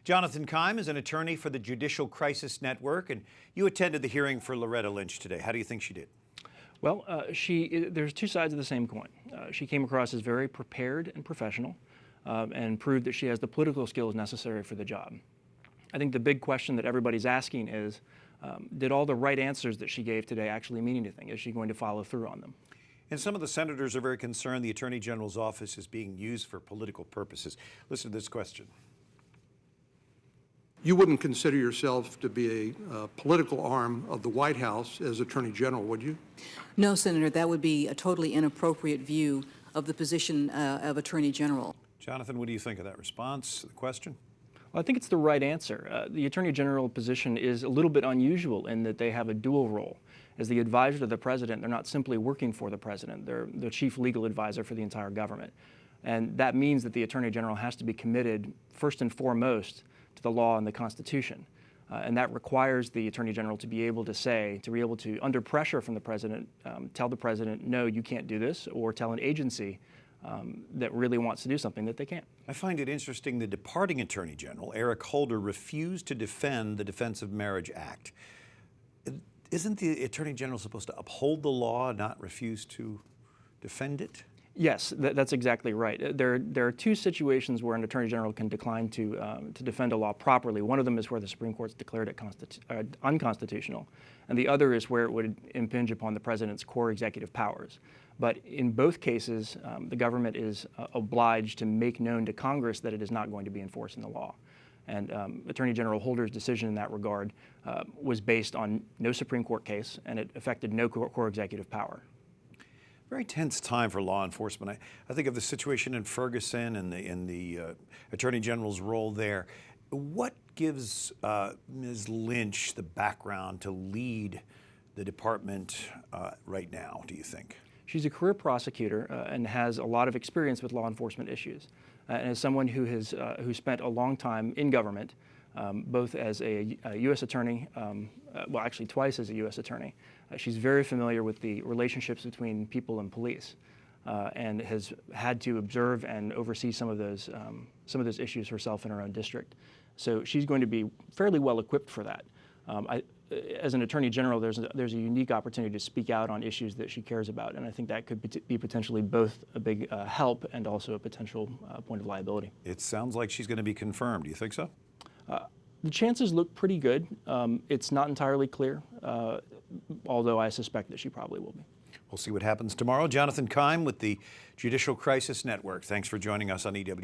Jonathan Keim is an attorney for the Judicial Crisis Network, and you attended the hearing for Loretta Lynch today. How do you think she did? Well, there's two sides of the same coin. She came across as very prepared and professional and proved that she has the political skills necessary for the job. I think the big question that everybody's asking is, did all the right answers that she gave today actually mean anything? Is she going to follow through on them? And some of the senators are very concerned the Attorney General's office is being used for political purposes. Listen to this question. You wouldn't consider yourself to be a political arm of the White House as Attorney General, would you? No, Senator, that would be a totally inappropriate view of the position of Attorney General. Jonathan, what do you think of that response to the question? Well, I think it's the right answer. The Attorney General position is a little bit unusual in that they have a dual role. As the advisor to the president, they're not simply working for the president. They're the chief legal advisor for the entire government. And that means that the Attorney General has to be committed, first and foremost, to the law and the Constitution. And that requires the Attorney General to be able to, under pressure from the president, tell the president, no, you can't do this, or tell an agency that really wants to do something that they can't. I find it interesting the departing Attorney General, Eric Holder, refused to defend the Defense of Marriage Act. Isn't the Attorney General supposed to uphold the law, not refuse to defend it? Yes, that's exactly right. There are two situations where an Attorney General can decline to defend a law properly. One of them is where the Supreme Court's declared it unconstitutional, and the other is where it would impinge upon the President's core executive powers. But in both cases, the government is obliged to make known to Congress that it is not going to be enforcing the law. And Attorney General Holder's decision in that regard was based on no Supreme Court case, and it affected no core executive power. Very tense time for law enforcement. I think of the situation in Ferguson and the Attorney General's role there. What gives Ms. Lynch the background to lead the department right now, do you think? She's a career prosecutor and has a lot of experience with law enforcement issues. And as someone who spent a long time in government, both as a U.S. attorney, well, actually twice as a U.S. attorney, she's very familiar with the relationships between people and police, and has had to observe and oversee some of those issues herself in her own district. So she's going to be fairly well equipped for that. As an Attorney General, there's a unique opportunity to speak out on issues that she cares about, and I think that could be potentially both a big help and also a potential point of liability. It sounds like she's going to be confirmed. Do you think so? The chances look pretty good. It's not entirely clear, although I suspect that she probably will be. We'll see what happens tomorrow. Jonathan Keim with the Judicial Crisis Network. Thanks for joining us on EWTN.